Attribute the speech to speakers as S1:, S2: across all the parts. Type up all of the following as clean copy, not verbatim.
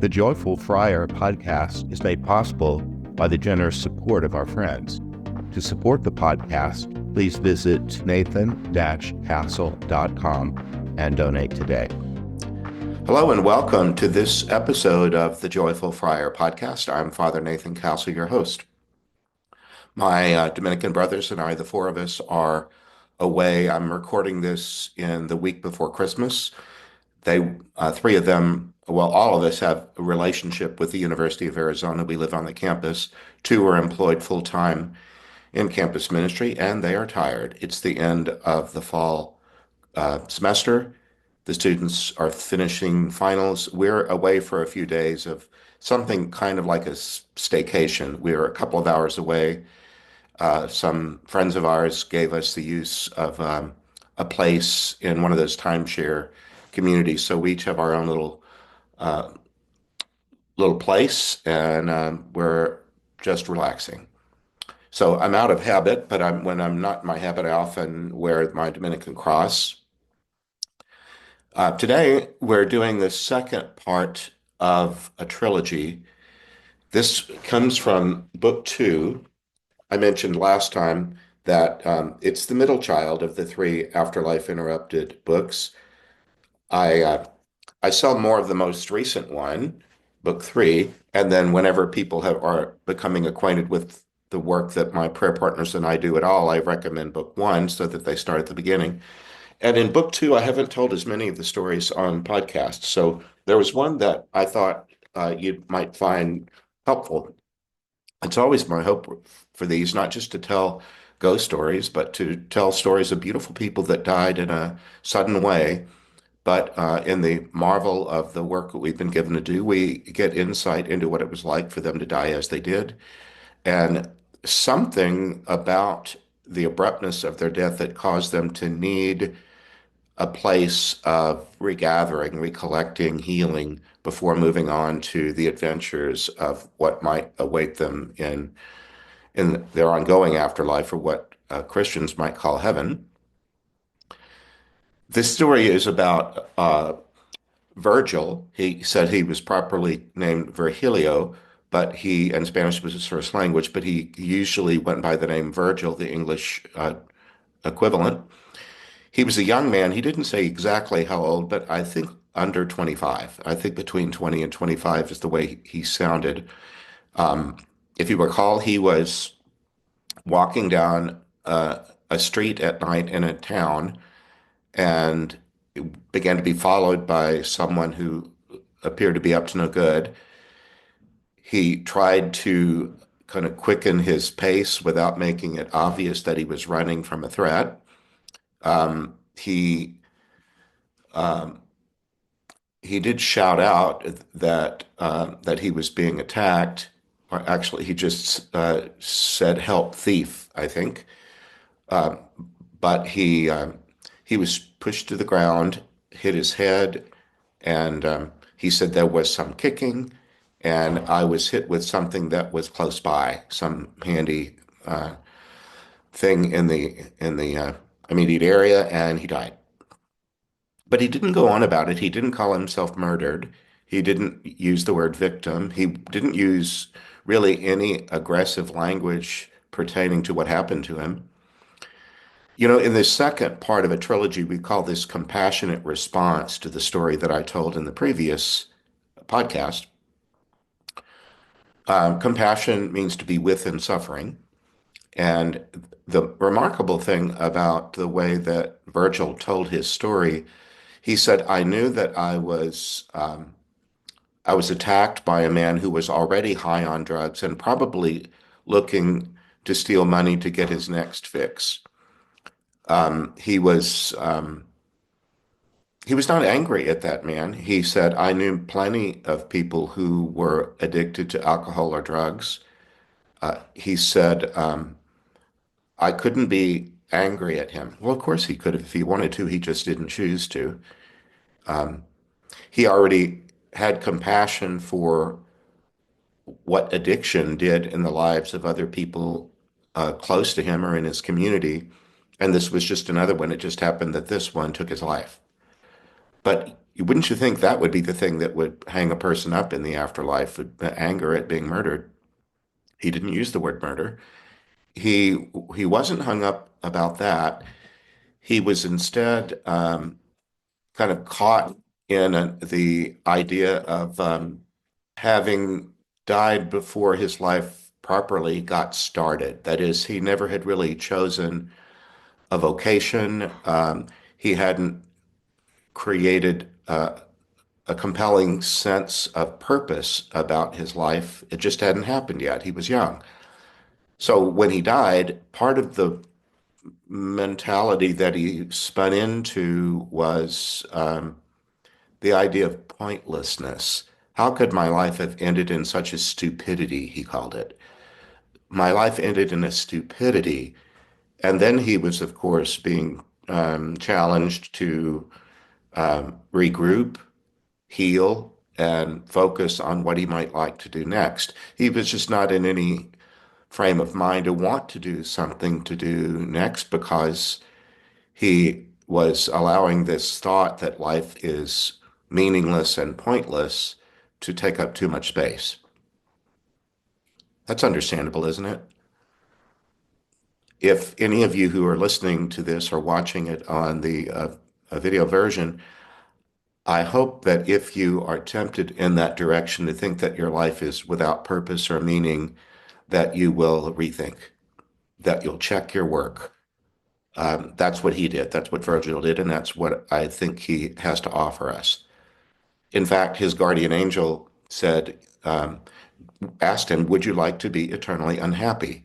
S1: The Joyful Friar podcast is made possible by the generous support of our friends. To support the podcast, please visit nathan-castle.com and donate today. Hello and welcome to this episode of the Joyful Friar podcast. I'm Father Nathan Castle, your host. My Dominican brothers and I, the four of us, are away. I'm recording this in the week before Christmas. Three of them, well, all of us have a relationship with the University of Arizona. We live on the campus. Two are employed full-time in campus ministry, and they are tired. It's the end of the fall semester. The students are finishing finals. We're away for a few days of something kind of like a staycation. We're a couple of hours away. Some friends of ours gave us the use of a place in one of those timeshare communities. So we each have our own little place, and we're just relaxing. So I'm out of habit, but when I'm not in my habit, I often wear my Dominican cross. Today, we're doing the second part of a trilogy. This comes from book 2. I mentioned last time that it's the middle child of the 3 Afterlife Interrupted books. I sell more of the most recent one, book 3, and then whenever people are becoming acquainted with the work that my prayer partners and I do at all, I recommend book 1 so that they start at the beginning. And in book 2, I haven't told as many of the stories on podcasts. So there was one that I thought you might find helpful. It's always my hope for these, not just to tell ghost stories, but to tell stories of beautiful people that died in a sudden way. But in the marvel of the work that we've been given to do, we get insight into what it was like for them to die as they did. And something about the abruptness of their death that caused them to need a place of regathering, recollecting, healing before moving on to the adventures of what might await them in their ongoing afterlife, or what Christians might call heaven. This story is about Virgil. He said he was properly named Virgilio, but and Spanish was his first language, but he usually went by the name Virgil, the English equivalent. He was a young man. He didn't say exactly how old, but I think under 25. I think between 20 and 25 is the way he sounded. If you recall, he was walking down a street at night in a town and began to be followed by someone who appeared to be up to no good. He tried to kind of quicken his pace without making it obvious that he was running from a threat. He um, he did shout out that he was being attacked. Or actually, he just said, "Help, thief," I think. Um, but he was pushed to the ground, hit his head, and he said there was some kicking, and I was hit with something that was close by, some handy thing in the immediate area, and he died. But he didn't go on about it. He didn't call himself murdered. He didn't use the word victim. He didn't use really any aggressive language pertaining to what happened to him. In the second part of a trilogy, we call this compassionate response to the story that I told in the previous podcast. Compassion means to be with in suffering. And the remarkable thing about the way that Virgil told his story, he said, "I knew that I was attacked by a man who was already high on drugs and probably looking to steal money to get his next fix." He was not angry at that man. He said, "I knew plenty of people who were addicted to alcohol or drugs." He said, "I couldn't be angry at him." Well, of course he could have if he wanted to. He just didn't choose to. Um, he already had compassion for what addiction did in the lives of other people close to him or in his community. And this was just another one. It just happened that this one took his life. But Wouldn't you think that would be the thing that would hang a person up in the afterlife, would anger at being murdered? He didn't use the word murder. He wasn't hung up about that. He was instead kind of caught in the idea of having died before his life properly got started. That is, he never had really chosen a vocation. He hadn't created a compelling sense of purpose about his life. It just hadn't happened yet. He was young. So when he died, part of the mentality that he spun into was the idea of pointlessness. How could my life have ended in such a stupidity, he called it. My life ended in a stupidity. And then he was, of course, being challenged to regroup, heal, and focus on what he might like to do next. He was just not in any frame of mind to want to do something to do next because he was allowing this thought that life is meaningless and pointless to take up too much space. That's understandable, isn't it? If any of you who are listening to this or watching it on the video version, I hope that if you are tempted in that direction to think that your life is without purpose or meaning, that you will rethink, that you'll check your work. That's what he did. That's what Virgil did, and that's what I think he has to offer us. In fact, his guardian angel said, asked him, "Would you like to be eternally unhappy?"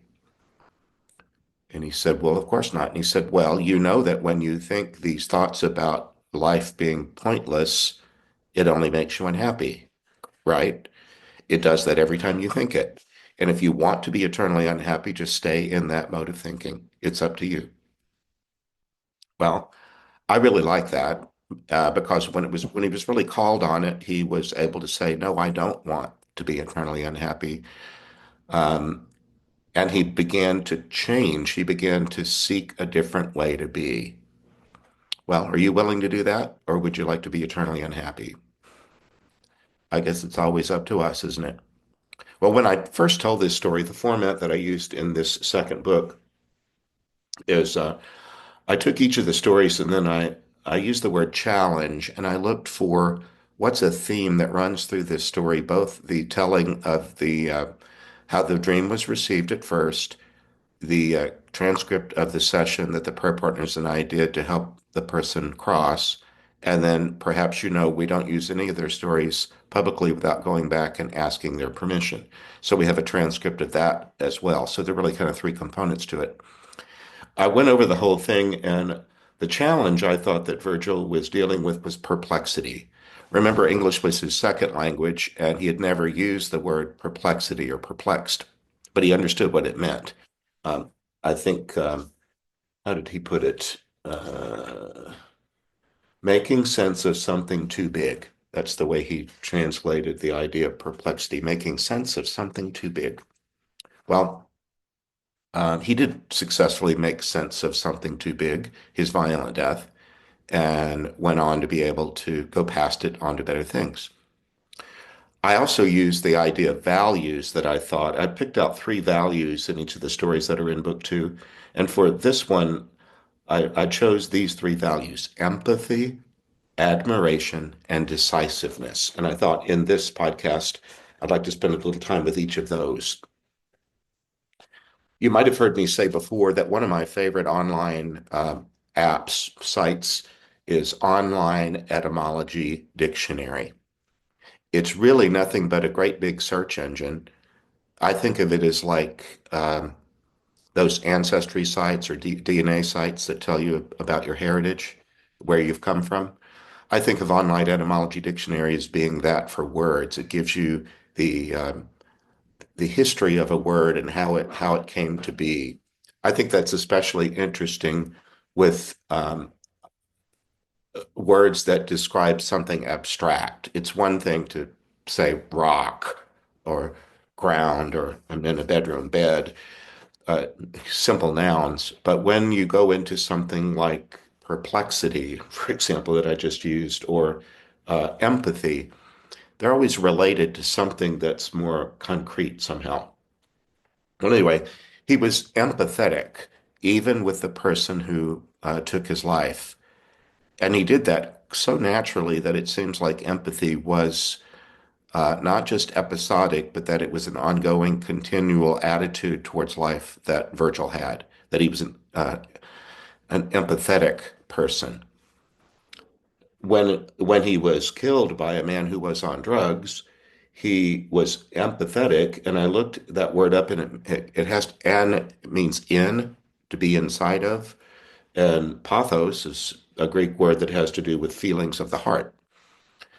S1: And he said, "Well, of course not." And he said, "Well, you know that when you think these thoughts about life being pointless, it only makes you unhappy, right? It does that every time you think it. And if you want to be eternally unhappy, just stay in that mode of thinking. It's up to you." Well, I really like that because when he was really called on it, he was able to say, "No, I don't want to be eternally unhappy." Um, and he began to change. He began to seek a different way to be. Well, are you willing to do that, or would you like to be eternally unhappy? I guess it's always up to us, isn't it? Well, when I first told this story, the format that I used in this second book is I took each of the stories and then I used the word challenge and I looked for what's a theme that runs through this story, both the telling of the how the dream was received at first, the transcript of the session that the prayer partners and I did to help the person cross, and then perhaps we don't use any of their stories publicly without going back and asking their permission. So we have a transcript of that as well. So there are really kind of three components to it. I went over the whole thing, and the challenge I thought that Virgil was dealing with was perplexity. Remember, English was his second language, and he had never used the word perplexity or perplexed, but he understood what it meant. Um, I think, how did he put it? Making sense of something too big. That's the way he translated the idea of perplexity, making sense of something too big. Well, he did successfully make sense of something too big, his violent death, and went on to be able to go past it on to better things. I also used the idea of values that I picked out three values in each of the stories that are in book two. And for this one, I chose these three values: empathy, admiration, and decisiveness. And I thought in this podcast, I'd like to spend a little time with each of those. You might have heard me say before that one of my favorite online apps, sites, is Online Etymology Dictionary. It's really nothing but a great big search engine. I think of it as like those ancestry sites or DNA sites that tell you about your heritage, where you've come from. I think of Online Etymology Dictionary as being that for words. It gives you the the history of a word and how it came to be. I think that's especially interesting with words that describe something abstract. It's one thing to say rock or ground or I'm in a bedroom bed, uh, simple nouns. But when you go into something like perplexity, for example, that I just used, or empathy, they're always related to something that's more concrete somehow. Well, anyway, he was empathetic, even with the person who took his life. And he did that so naturally that it seems like empathy was not just episodic, but that it was an ongoing, continual attitude towards life that Virgil had, that he was an empathetic person. When he was killed by a man who was on drugs, he was empathetic, and I looked that word up, and it has an means in, to be inside of, and pathos is a Greek word that has to do with feelings of the heart.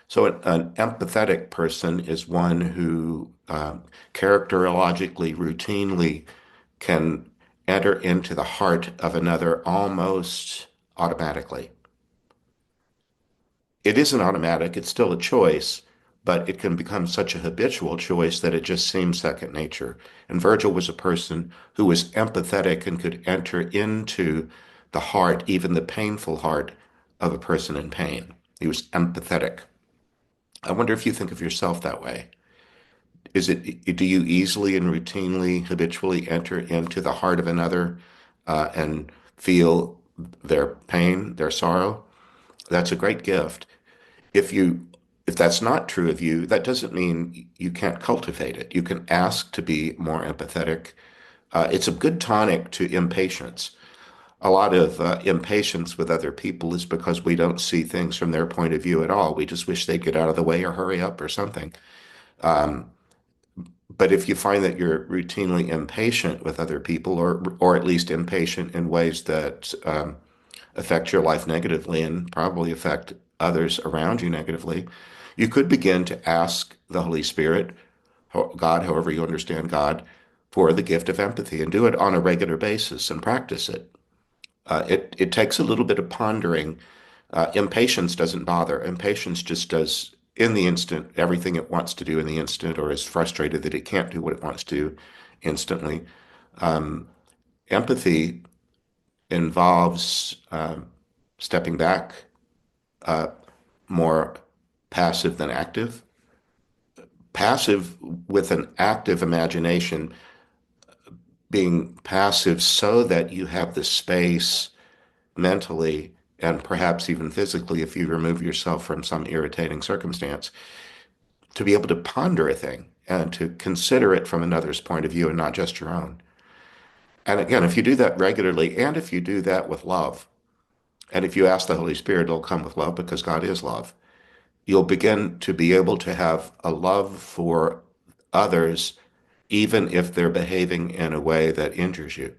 S1: So an empathetic person is one who characterologically, routinely can enter into the heart of another almost automatically. It isn't automatic, it's still a choice, but it can become such a habitual choice that it just seems second nature. And Virgil was a person who was empathetic and could enter into the heart, even the painful heart of a person in pain. He was empathetic. I wonder if you think of yourself that way. Do you easily and routinely, habitually enter into the heart of another and feel their pain, their sorrow? That's a great gift. If you if that's not true of you, that doesn't mean you can't cultivate it. You can ask to be more empathetic. It's a good tonic to impatience. A lot of impatience with other people is because we don't see things from their point of view at all. We just wish they'd get out of the way or hurry up or something. Um, but if you find that you're routinely impatient with other people, or at least impatient in ways that affect your life negatively and probably affect others around you negatively, you could begin to ask the Holy Spirit, God, however you understand God, for the gift of empathy and do it on a regular basis and practice it. It takes a little bit of pondering. Impatience doesn't bother. Impatience just does in the instant everything it wants to do in the instant, or is frustrated that it can't do what it wants to do instantly. Um, Empathy involves stepping back, uh, more passive than active. Passive with an active imagination, being passive so that you have the space mentally and perhaps even physically, if you remove yourself from some irritating circumstance, to be able to ponder a thing and to consider it from another's point of view and not just your own. And again, if you do that regularly, and if you do that with love, and if you ask the Holy Spirit, it'll come with love because God is love. You'll begin to be able to have a love for others, even if they're behaving in a way that injures you.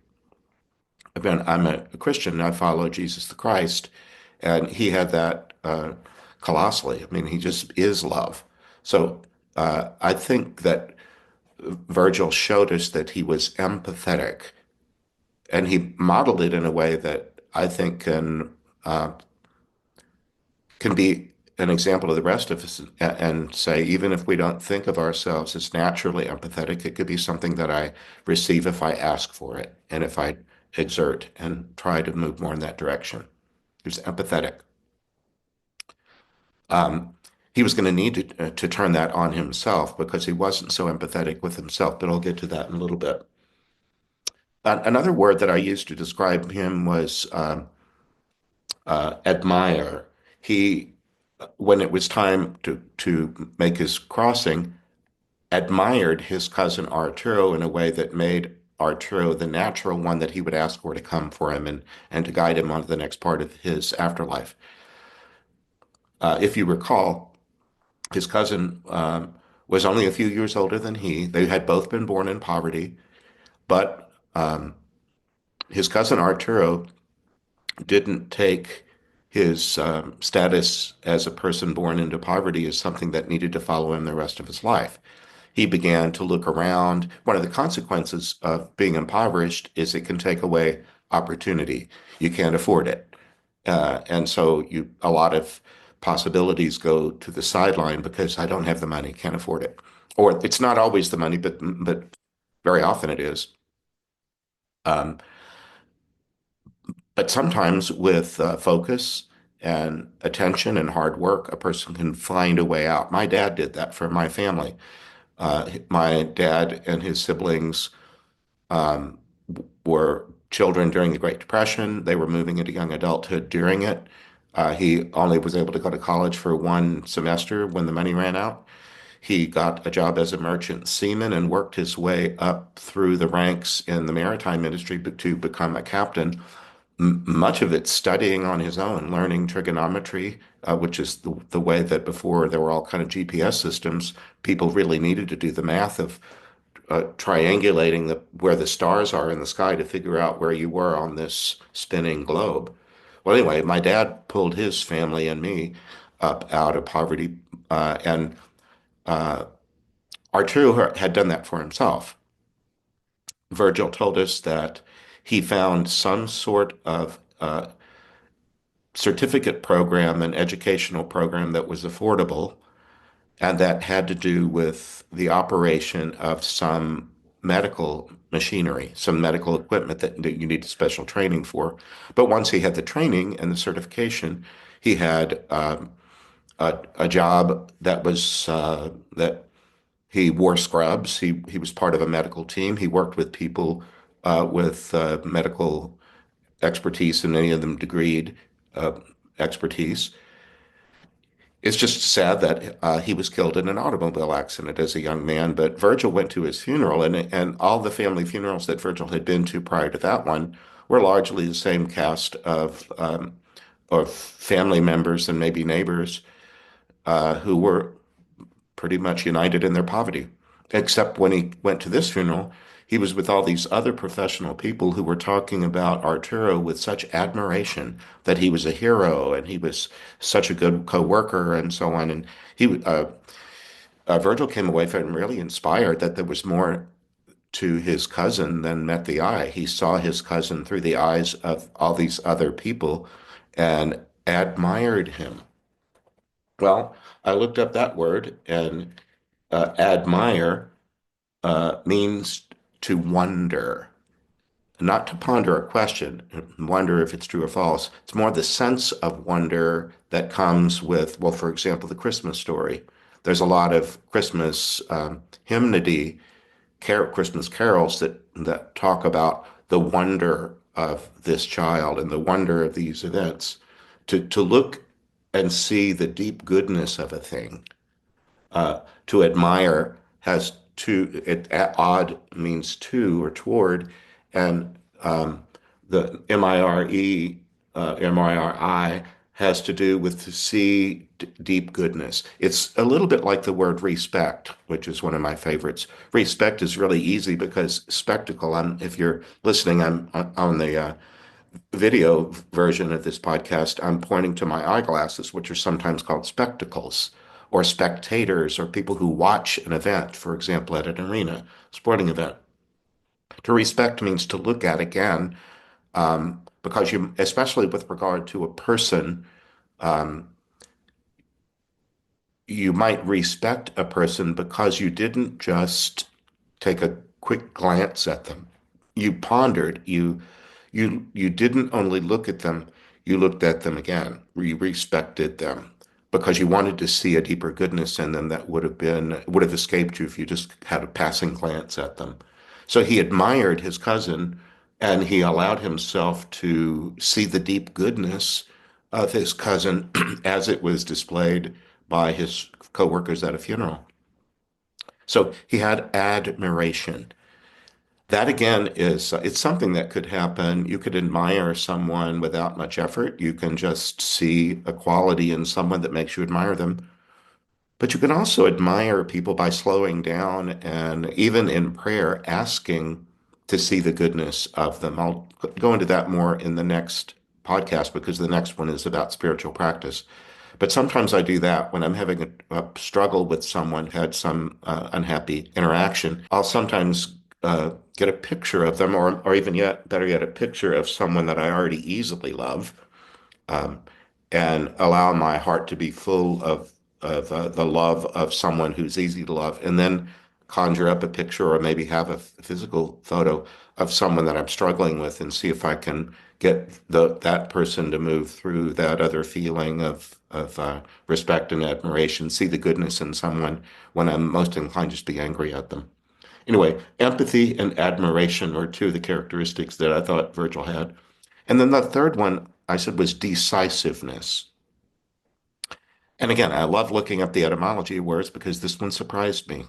S1: Again, I'm a Christian and I follow Jesus the Christ, and he had that colossally. I mean, he just is love. So I think that Virgil showed us that he was empathetic, and he modeled it in a way that I think can be an example to the rest of us and say, even if we don't think of ourselves as naturally empathetic, it could be something that I receive if I ask for it and if I exert and try to move more in that direction. He was empathetic. Um, he was going to need to turn that on himself because he wasn't so empathetic with himself, but I'll get to that in a little bit. Another word that I used to describe him was admire. He, when it was time to make his crossing, admired his cousin Arturo in a way that made Arturo the natural one that he would ask for to come for him and to guide him on to the next part of his afterlife. If you recall, his cousin was only a few years older than he. They had both been born in poverty, but his cousin Arturo didn't take his status as a person born into poverty as something that needed to follow him the rest of his life. He began to look around. One of the consequences of being impoverished is it can take away opportunity. You can't afford it. And so a lot of possibilities go to the sideline because I don't have the money, can't afford it. Or it's not always the money, but very often it is. Um, but sometimes with focus and attention and hard work, a person can find a way out. My dad did that for my family. My dad and his siblings um, were children during the Great Depression. They were moving into young adulthood during it. He only was able to go to college for one semester when the money ran out. He got a job as a merchant seaman and worked his way up through the ranks in the maritime industry to become a captain. Much of it studying on his own, learning trigonometry, which is the way that before there were all kind of GPS systems, people really needed to do the math of triangulating where the stars are in the sky to figure out where you were on this spinning globe. Well, anyway, my dad pulled his family and me up out of poverty, and Arturo had done that for himself. Virgil told us that he found some sort of certificate program and educational program that was affordable and that had to do with the operation of some medical machinery, some medical equipment that you need special training for. But once he had the training and the certification, he had a job that was that he wore scrubs. He was part of a medical team. He worked with people with medical expertise, and many of them degreed uh, expertise. It's just sad that he was killed in an automobile accident as a young man. But Virgil went to his funeral, and all the family funerals that Virgil had been to prior to that one were largely the same cast of family members and maybe neighbors who were pretty much united in their poverty. Except when he went to this funeral, he was with all these other professional people who were talking about Arturo with such admiration that he was a hero and he was such a good co-worker and so on. And Virgil came away from really inspired that there was more to his cousin than met the eye. He saw his cousin through the eyes of all these other people and admired him. Well, I looked up that word, and admire means to wonder, not to ponder a question, wonder if it's true or false. It's more the sense of wonder that comes with, well, for example, the Christmas story. There's a lot of Christmas hymnody, Christmas carols that talk about the wonder of this child and the wonder of these events. To look and see the deep goodness of a thing, to admire has to it odd means to or toward, and the MIRI has to do with to see deep goodness. It's a little bit like the word respect, which is one of my favorites. Respect is really easy because spectacle. If you're listening, I'm on the video version of this podcast, I'm pointing to my eyeglasses, which are sometimes called spectacles, or spectators, or people who watch an event, for example, at an arena, sporting event. To respect means to look at again, because you, especially with regard to a person, um, you might respect a person because you didn't just take a quick glance at them. You pondered, you didn't only look at them, you looked at them again. You respected them because you wanted to see a deeper goodness in them that would have escaped you if you just had a passing glance at them. So he admired his cousin and he allowed himself to see the deep goodness of his cousin as it was displayed by his coworkers at a funeral. So he had admiration. That again is it's something that could happen. You could admire someone without much effort. You can just see a quality in someone that makes you admire them. But you can also admire people by slowing down and even in prayer asking to see the goodness of them. I'll go into that more in the next podcast because the next one is about spiritual practice. But sometimes I do that when I'm having a struggle with someone, had some unhappy interaction. I'll sometimes get a picture of them, or even yet, better yet, a picture of someone that I already easily love, um, and allow my heart to be full of the love of someone who's easy to love, and then conjure up a picture or maybe have a physical photo of someone that I'm struggling with and see if I can get that person to move through that other feeling of respect and admiration, see the goodness in someone when I'm most inclined just to be angry at them. Anyway, empathy and admiration were two of the characteristics that I thought Virgil had. And then the third one I said was decisiveness. And again, I love looking up the etymology of words because this one surprised me.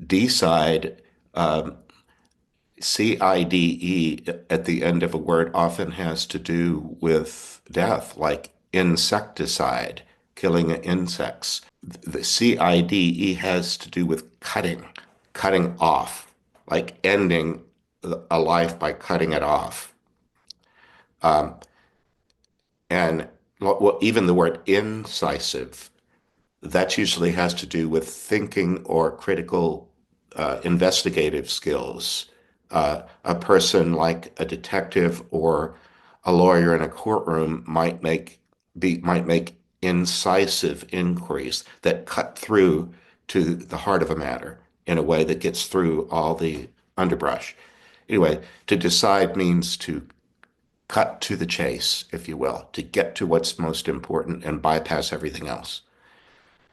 S1: Decide, um, CIDE at the end of a word often has to do with death, like insecticide, killing insects. The CIDE has to do with cutting, cutting off, like ending a life by cutting it off. Um, and well, even the word incisive, that usually has to do with thinking or critical investigative skills. A person like a detective or a lawyer in a courtroom might make incisive inquiries that cut through to the heart of a matter in a way that gets through all the underbrush. Anyway, to decide means to cut to the chase, if you will, to get to what's most important and bypass everything else.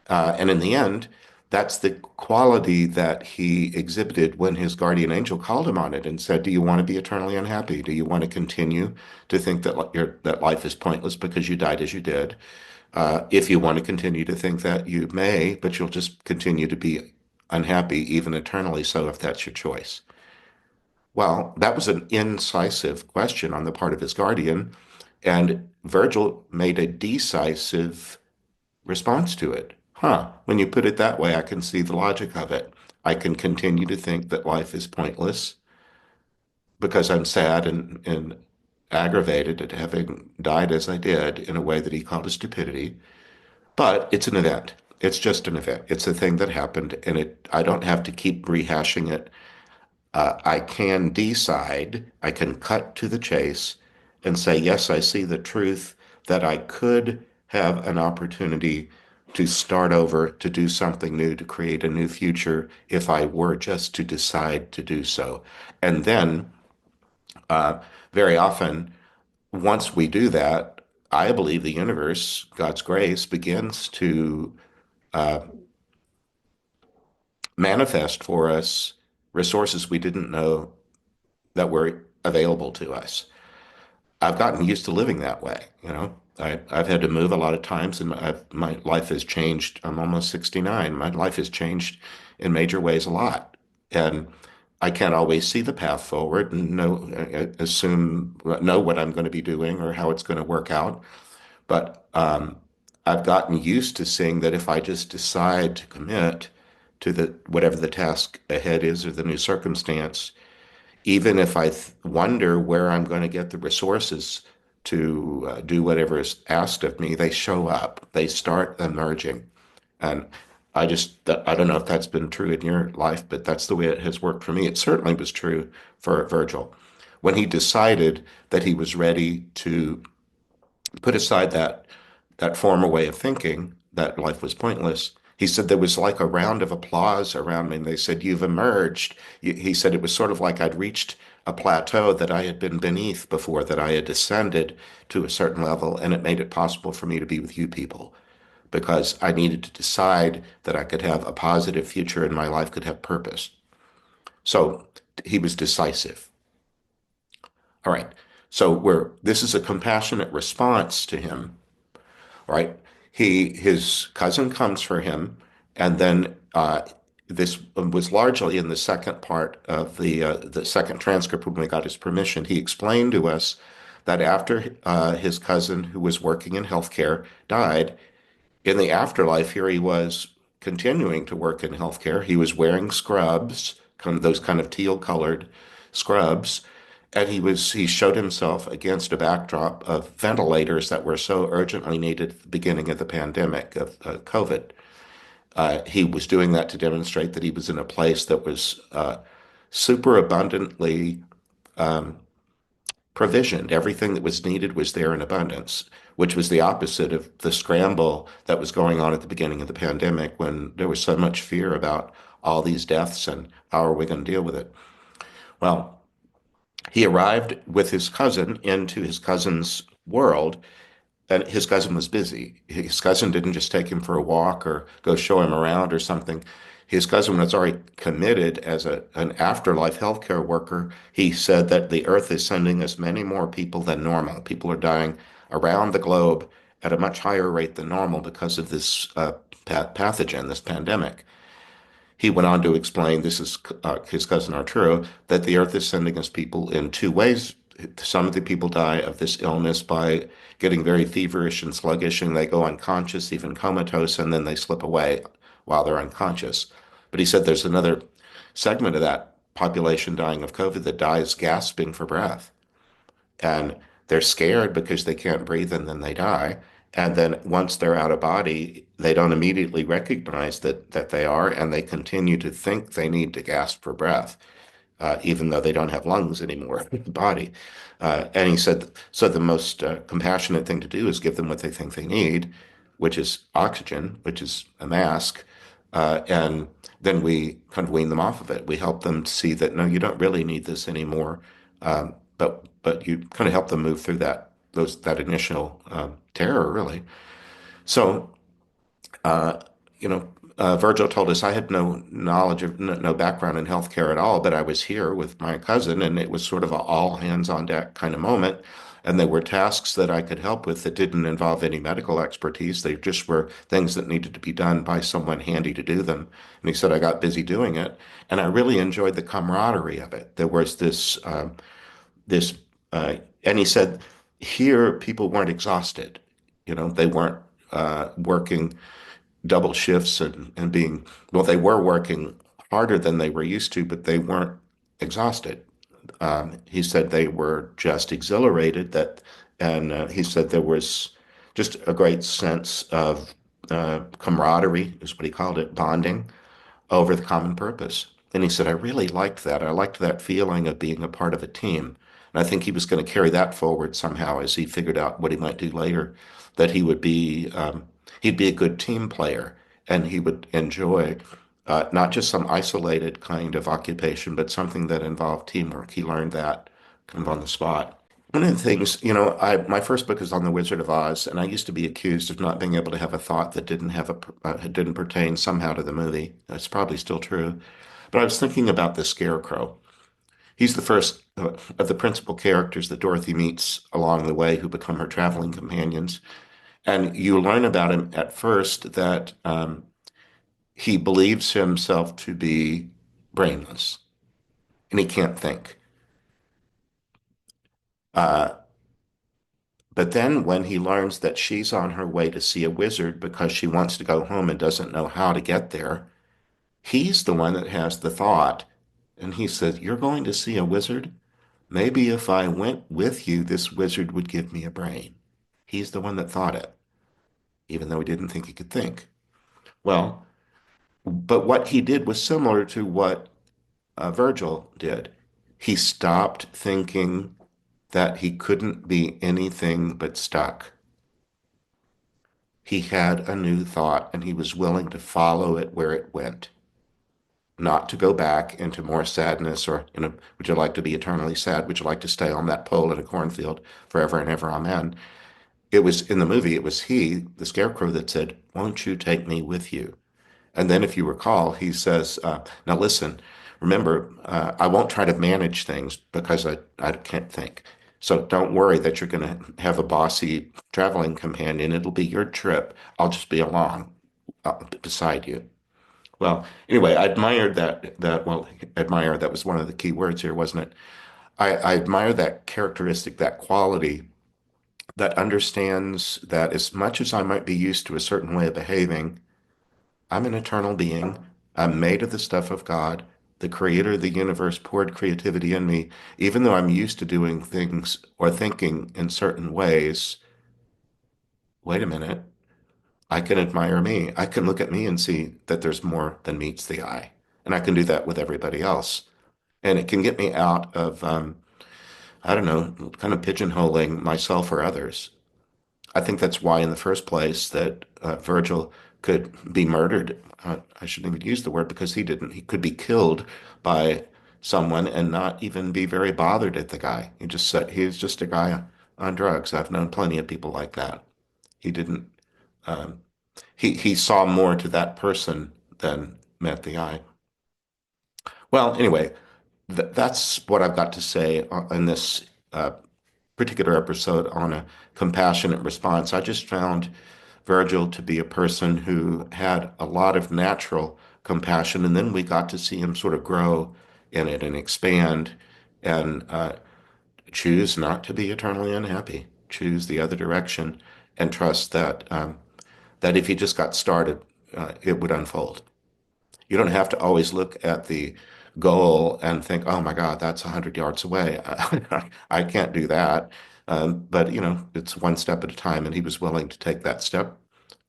S1: And in the end, that's the quality that he exhibited when his guardian angel called him on it and said, "Do you want to be eternally unhappy? Do you want to continue to think that life is pointless because you died as you did? If you want to continue to think that, you may, but you'll just continue to be unhappy, even eternally so, if that's your choice." Well, that was an incisive question on the part of his guardian, and Virgil made a decisive response to it. Huh, when you put it that way, I can see the logic of it. I can continue to think that life is pointless because I'm sad and aggravated at having died as I did in a way that he called a stupidity. But it's an event. It's just an event. It's a thing that happened, and I don't have to keep rehashing it. I can decide, I can cut to the chase and say, yes, I see the truth that I could have an opportunity to start over, to do something new, to create a new future if I were just to decide to do so. And then, uh, very often, once we do that, I believe the universe, God's grace, begins to uh, manifest for us resources we didn't know that were available to us. I've gotten used to living that way. I've had to move a lot of times, and my life has changed. I'm almost 69. My life has changed in major ways a lot, and I can't always see the path forward and know what I'm going to be doing or how it's going to work out. But I've gotten used to seeing that if I just decide to commit to the whatever the task ahead is or the new circumstance, even if I wonder where I'm going to get the resources to do whatever is asked of me, they show up. They start emerging. And I don't know if that's been true in your life, but that's the way it has worked for me. It certainly was true for Virgil. When he decided that he was ready to put aside that former way of thinking, that life was pointless, he said there was like a round of applause around me, and they said, "You've emerged." He said it was sort of like I'd reached a plateau that I had been beneath before, that I had descended to a certain level, and it made it possible for me to be with you people because I needed to decide that I could have a positive future and my life could have purpose. So he was decisive. All right. So this is a compassionate response to him, right? His cousin comes for him, and then this was largely in the second part of the second transcript when we got his permission. He explained to us that after his cousin, who was working in healthcare, died, in the afterlife here he was continuing to work in healthcare. He was wearing scrubs, kind of those kind of teal colored scrubs, and he showed himself against a backdrop of ventilators that were so urgently needed at the beginning of the pandemic of COVID. He was doing that to demonstrate that he was in a place that was super abundantly um, provisioned. Everything that was needed was there in abundance, which was the opposite of the scramble that was going on at the beginning of the pandemic when there was so much fear about all these deaths, and how are we going to deal with it? Well, he arrived with his cousin into his cousin's world, and his cousin was busy. His cousin didn't just take him for a walk or go show him around or something. His cousin was already committed as an afterlife healthcare worker. He said that the earth is sending us many more people than normal. People are dying around the globe at a much higher rate than normal because of this pathogen, this pandemic. He went on to explain, this is his cousin Arturo, that the earth is sending us people in two ways. Some of the people die of this illness by getting very feverish and sluggish, and they go unconscious, even comatose, and then they slip away while they're unconscious. But he said there's another segment of that population dying of COVID that dies gasping for breath, and they're scared because they can't breathe and then they die. And then once they're out of body, they don't immediately recognize that they are, and they continue to think they need to gasp for breath, even though they don't have lungs anymore in the body. And he said, so the most compassionate thing to do is give them what they think they need, which is oxygen, which is a mask, and then we kind of wean them off of it. We help them see that no, you don't really need this anymore, but you kind of help them move through that initial terror, really. So uh, Virgil told us I had no knowledge of no background in healthcare at all, but I was here with my cousin, and it was sort of a all hands on deck kind of moment. And there were tasks that I could help with that didn't involve any medical expertise. They just were things that needed to be done by someone handy to do them. And he said I got busy doing it, and I really enjoyed the camaraderie of it. There was this, and he said here people weren't exhausted. They weren't working double shifts and being, well, they were working harder than they were used to, but they weren't exhausted. He said they were just exhilarated and he said there was just a great sense of camaraderie, is what he called it, bonding over the common purpose. And he said, I really liked that. I liked that feeling of being a part of a team. And I think he was going to carry that forward somehow as he figured out what he might do later, that he'd be a good team player and he would enjoy not just some isolated kind of occupation, but something that involved teamwork. He learned that kind of on the spot. One of the things, my first book is on the Wizard of Oz, and I used to be accused of not being able to have a thought that didn't pertain somehow to the movie. That's probably still true. But I was thinking about the Scarecrow. He's the first of the principal characters that Dorothy meets along the way who become her traveling companions. And you learn about him at first that he believes himself to be brainless and he can't think. Uh, but then when he learns that she's on her way to see a wizard because she wants to go home and doesn't know how to get there, he's the one that has the thought. And he says, you're going to see a wizard? Maybe if I went with you, this wizard would give me a brain. He's the one that thought it, even though he didn't think he could think. Well, but what he did was similar to what Virgil did. He stopped thinking that he couldn't be anything but stuck. He had a new thought and he was willing to follow it where it went, not to go back into more sadness or, would you like to be eternally sad? Would you like to stay on that pole in a cornfield forever and ever? Amen. It was in the movie, it was he, the scarecrow, that said, won't you take me with you? And then, if you recall, he says, now listen, remember, I won't try to manage things because I can't think. So don't worry that you're going to have a bossy traveling companion. It'll be your trip. I'll just be along beside you. Well, anyway, I admired well, admire, that was one of the key words here, wasn't it? I admire that characteristic, that quality that understands that as much as I might be used to a certain way of behaving, I'm an eternal being. I'm made of the stuff of God. The creator of the universe poured creativity in me. Even though I'm used to doing things or thinking in certain ways, wait a minute. I can admire me. I can look at me and see that there's more than meets the eye. And I can do that with everybody else. And it can get me out of, I don't know, kind of pigeonholing myself or others. I think that's why, in the first place, that Virgil could be murdered. I shouldn't even use the word because he didn't. He could be killed by someone and not even be very bothered at the guy. He just said he was just a guy on drugs. I've known plenty of people like that. He didn't. Um, he saw more to that person than met the eye. Well, anyway, that's what I've got to say in this uh, particular episode on a compassionate response. I just found Virgil to be a person who had a lot of natural compassion, and then we got to see him sort of grow in it and expand and choose not to be eternally unhappy, choose the other direction, and trust that that if he just got started, it would unfold. You don't have to always look at the goal and think, oh my God, that's 100 yards away. I can't do that. But, it's one step at a time. And he was willing to take that step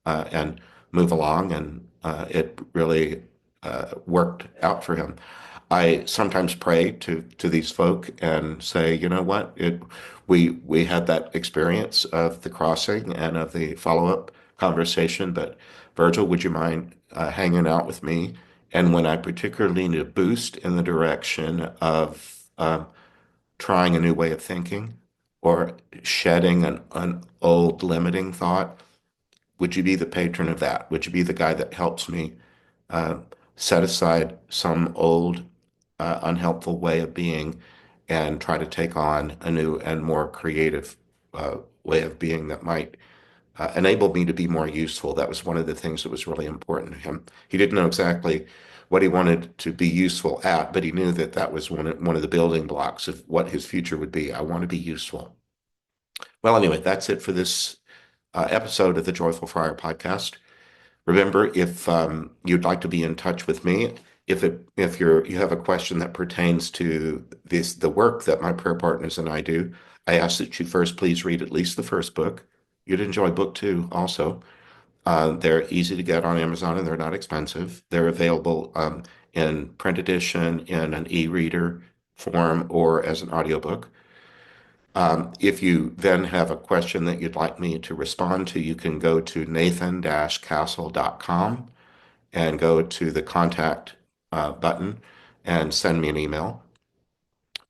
S1: and move along. And it really worked out for him. I sometimes pray to these folk and say, you know what, we had that experience of the crossing and of the follow-up conversation, but Virgil, would you mind hanging out with me? And when I particularly need a boost in the direction of trying a new way of thinking or shedding an old limiting thought, would you be the patron of that? Would you be the guy that helps me uh, set aside some old, unhelpful way of being and try to take on a new and more creative way of being that might enable me to be more useful? That was one of the things that was really important to him. He didn't know exactly what he wanted to be useful at, but he knew that that was one of the building blocks of what his future would be. I want to be useful. Well, anyway, that's it for this episode of the Joyful Friar podcast. Remember, if you'd like to be in touch with me, if you have a question that pertains to the work that my prayer partners and I do, I ask that you first please read at least the first book. You'd enjoy book two also. They're easy to get on Amazon and they're not expensive. They're available in print edition, in an e-reader form, or as an audiobook. If you then have a question that you'd like me to respond to, you can go to nathan-castle.com and go to the contact button and send me an email.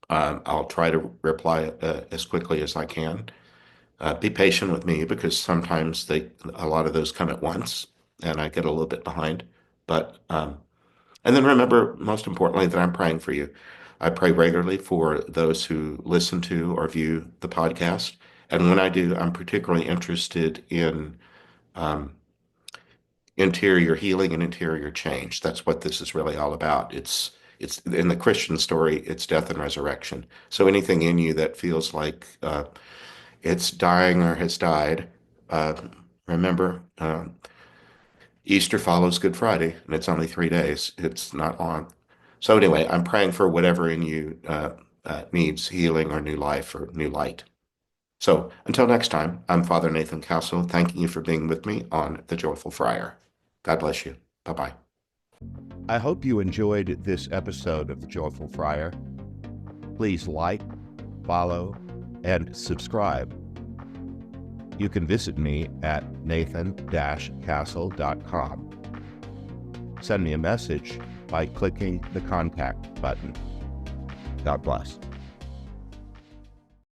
S1: I'll try to reply as quickly as I can. Be patient with me because sometimes a lot of those come at once and I get a little bit behind. But and then remember, most importantly, that I'm praying for you. I pray regularly for those who listen to or view the podcast. And when I do, I'm particularly interested in um, interior healing and interior change. That's what this is really all about. It's in the Christian story, it's death and resurrection. So anything in you that feels like it's dying or has died, uh, remember, Easter follows Good Friday, and it's only 3 days. It's not long. So anyway, I'm praying for whatever in you needs healing or new life or new light. So until next time, I'm Father Nathan Castle, thanking you for being with me on The Joyful Friar. God bless you. Bye-bye.
S2: I hope you enjoyed this episode of The Joyful Friar. Please like, follow, and subscribe. You can visit me at nathan-castle.com. Send me a message by clicking the contact button. God bless.